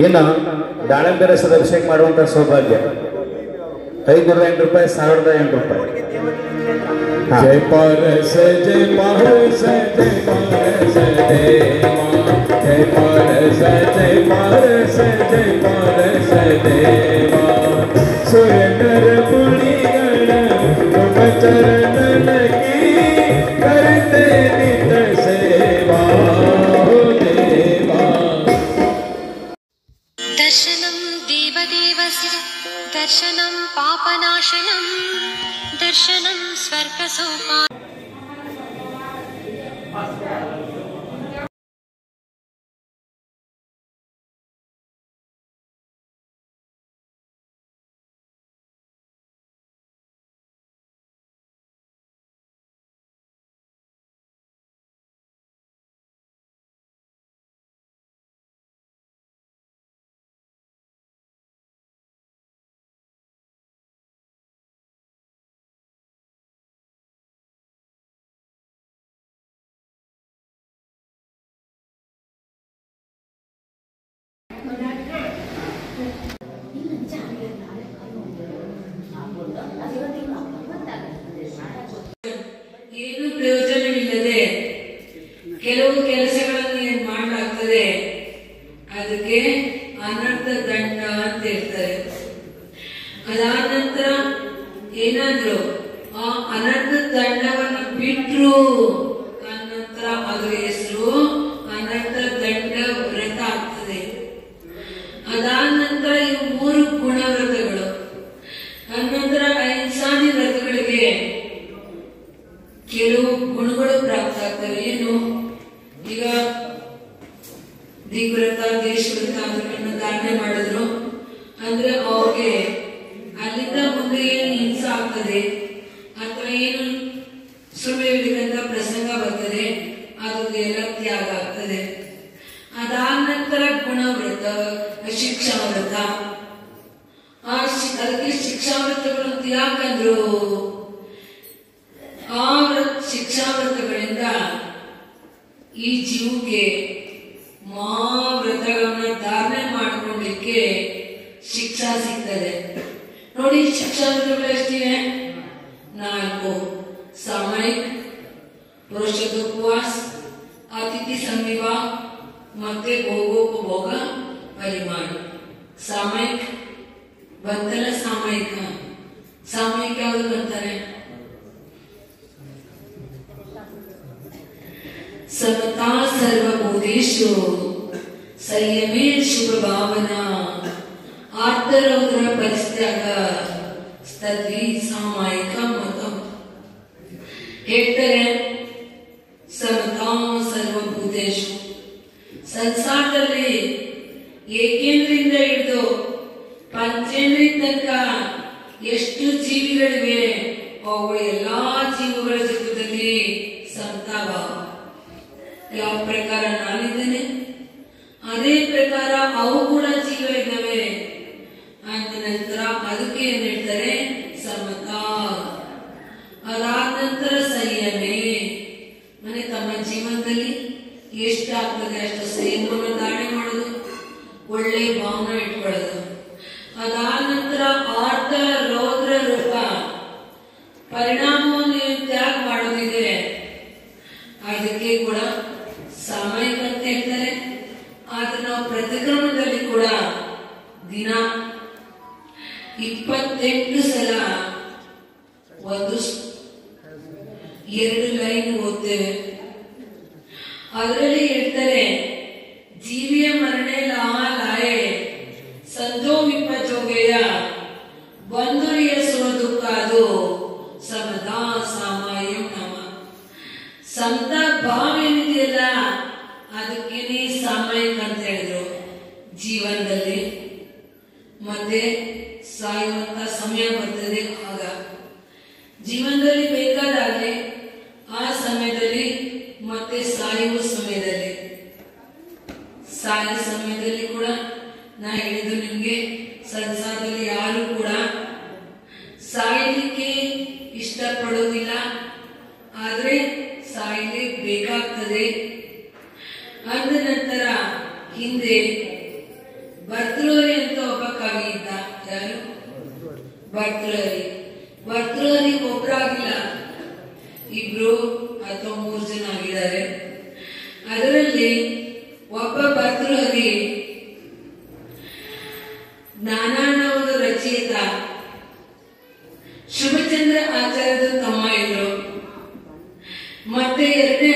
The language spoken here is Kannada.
ಇನ್ನು ದಾಳಿಂಬೆ ರಸದ ಅಭಿಷೇಕ ಮಾಡುವಂತ ಸೌಭಾಗ್ಯ 508 ರೂಪಾಯಿ, 1008 ರೂಪಾಯಿ. जय पारस जय पारस जय पारस देवा, जय पारस जय पारस जय पारस देवा, सुर नर मुनि गण तुम चरणन की करते नित सेवा देवा. दर्शनं देवदेवस्य दर्शनं पापनाशनं दर्शनं स्वर्गसोपानम्. ಏನು ಪ್ರಯೋಜನವಿಲ್ಲದೆ ಕೆಲವು ಕೆಲಸಗಳನ್ನು ಏನ್ ಮಾಡಲಾಗ್ತದೆ, ಅದಕ್ಕೆ ಅನರ್ಥ ದಂಡ ಅಂತ ಹೇಳ್ತಾರೆ. ಅದಾದ ನಂತರ ಏನಾದ್ರು ಆ ಅನರ್ಥ ದಂಡವನ್ನು ಬಿಟ್ರು ಅನಂತರ ಅದರ ಹೆಸರು ಅನರ್ಥ ದಂಡ ವ್ರತ ಆಗ್ತದೆ. ಅದಾದ ನಂತರ ಇವು 3 ಗುಣವ್ರತಗಳು. ಅನಂತರ ಅಹಿಂಸಾದಿ ವ್ರತಗಳಿಗೆ ಕೆಲವು ಗುಣಗಳು ಪ್ರಾಪ್ತ ಆಗ್ತವೆ. ಏನು, ಈಗ ದಿಗ್ವ್ರತ, ದೇಶವ್ರತ ಅದನ್ನ ಧಾರಣೆ ಮಾಡಿದ್ರು ಅಂದ್ರೆ ಅವ್ರಿಗೆ ಅಲ್ಲಿಂದ ಮುಂದೆ ಏನು ಹಿಂಸೆ ಆಗ್ತದೆ ಅಥವಾ ಏನು ಸುಳ್ಳು ಹೇಳಿದಂತ ಪ್ರಸಂಗ ಬರ್ತದೆ, ಅದೆಲ್ಲ ತ್ಯಾಗ ಆಗ್ತದೆ. ಅದಾದ ನಂತರ ಗುಣವ್ರತ, ಶಿಕ್ಷಾವ್ರತ. ಅದಕ್ಕೆ ಶಿಕ್ಷಾವ್ರತಗಳು ಅಂತ ಯಾಕಂದ್ರು, ಆ ಶಿಕ್ಷಾವ್ರತಗಳಿಂದ ಈ ಜೀವಕ್ಕೆ ಮಹಾವ್ರತಗಳನ್ನ ಧಾರಣೆ ಮಾಡಿಕೊಳ್ಳಿಕ್ಕೆ ಶಿಕ್ಷಾ ಸಿಗ್ತದೆ. ನೋಡಿ, ಶಿಕ್ಷಾವ್ರತಗಳು ಎಷ್ಟಿವೆ? 4: ಸಾಮಯಿಕ, ಪುರುಷೋಪವಾಸ, ಅತಿಥಿ ಸಂವಿವಾಹ ಮತ್ತೆ ಭೋಗೋಪಭೋಗ ಪರಿಮಾಣ. ಸಾಮಯಿಕ ಬಂತಲ್ಲ, ಸಾಮಯಿಕ ಯಾವುದು ಬರ್ತಾರೆ? ಸಮತಾ ಸರ್ವಭೂತೇಷು ಸಂಯಮೇ ಶುಭ ಭಾವನಾ ಆರ್ತರೌದ್ರ ಪರಿತ್ಯಾಗ ತದ್ವಿ ಸಾಮಾಯಿಕ ಮತ. ಹೇಳ್ತಾರೆ, ಸಮತಾ ಸರ್ವಭೂತೇಷು, ಸಂಸಾರದಲ್ಲಿ ಏಕೇಂದ್ರಿಂದ ಹಿಡಿದು ಪಂಚೇಂದ್ರಿಯ ತನಕ ಎಷ್ಟು ಜೀವಿಗಳಿವೆ, ಅವುಗಳು ಎಲ್ಲಾ ಜೀವಗಳ ಜಗದಲ್ಲಿ ಸಮತಾಭಾವ. ಯಾವ ಪ್ರಕಾರ ನಾನಿದ್ದೇನೆ ಅದೇ ಪ್ರಕಾರ ಅವು ಕೂಡ ಜೀವ ಇದ್ದಾವೆ ಅಂದ ನಂತರ ಅದಕ್ಕೆ ಏನ್ ಹೇಳ್ತಾರೆ? ಸಮತಾ. ಅದಾದ ನಂತರ ಸಂಯಮೇ, ಮನೆ ತಮ್ಮ ಜೀವನದಲ್ಲಿ ಎಷ್ಟಾಗ್ತದೆ ಅಷ್ಟು ಸಂಯಮವನ್ನು ಧಾರಣೆ ಮಾಡೋದು, ಒಳ್ಳೆ ಭಾವನೆ ಇಟ್ಕೊಳ್ಳೋದು. ಅದಾದ ನಂತರ ಆರ್ತ ರೌದ್ರ ರೂಪ ಪರಿಣಾಮವನ್ನು ತ್ಯಾಗ ಮಾಡೋದಿದೆ, ಅದಕ್ಕೆ ಕೂಡ ಸಾಮಯಿಕ ಅಂತ ಹೇಳ್ತಾರೆ. ಆದ್ರೆ ನಾವು ಪ್ರತಿಕ್ರಮಣದಲ್ಲಿ ಕೂಡ ದಿನ 28 ಸಲ 2 ಲೈನ್ ಓದ್ತೇವೆ. ಅದರಲ್ಲಿ ಹೇಳ್ತಾರೆ, ಜೀವಿಯ ಮರಣೆ ಲಾಯೆ ಸಂಜೋ ವಿಪಜೋಗೆಯ ಬಂಧುರಿಯ ಸುರ ದುಃಖ ಅದು ಸಮತಾ ಸಾಮಾಯಂ ನಮ. ಸಮತ ಭಾವ ಏನಿದೆಯಲ್ಲ ಅದಕ್ಕೇನೆ ಸಾಮಾಯಿಕ ಅಂತ ಹೇಳಿದ್ರು. ಜೀವನದಲ್ಲಿ ಮತ್ತೆ ಸಾಯುವಂತ ಸಮಯ ಬರ್ತದೆ, ಆಗ ಜೀವನದಲ್ಲಿ ಬೇಕಾದಾಗಲಿ ಆ ಸಮಯದಲ್ಲಿ ಮತ್ತೆ ಸಾಯುವ ಸಮಯದಲ್ಲಿ, ಸಾಯುವ ಸಮಯದಲ್ಲಿ ಕೂಡ ನಾ ಹೇಳಿದ್ದು ನಿಮ್ಗೆ, ಸಂಸಾರದಲ್ಲಿ ಯಾರು ಕೂಡ ಸಾಯಲಿಕ್ಕೆ ಇಷ್ಟಪಡೋದಿಲ್ಲ, ಆದ್ರೆ ಸಾಯಲಿಕ್ಕೆ ಬೇಕಾಗ್ತದೆ. ಅಂದ ನಂತರ ಹಿಂದೆ ಭರ್ತೃಹರಿ ಅಂತ ಒಬ್ಬ ಕವಿ ಇದ್ದ. ಯಾರು? ಭರ್ತೃಹರಿ. ಭರ್ತೃಹರಿ ಒಬ್ಬರಾಗಿಲ್ಲ, 2 ಅಥವಾ 3 ಜನ ಆಗಿದ್ದಾರೆ. ಅದರಲ್ಲಿ ಒಬ್ಬ ಭರ್ತೃಹರಿ ಜ್ಞಾನಾರ್ಣವದ ರಚಯಿತ ಶುಭಚಂದ್ರ ಆಚಾರ್ಯದ ತಮ್ಮ ಇದ್ರು. ಮತ್ತೆ 2ನೇ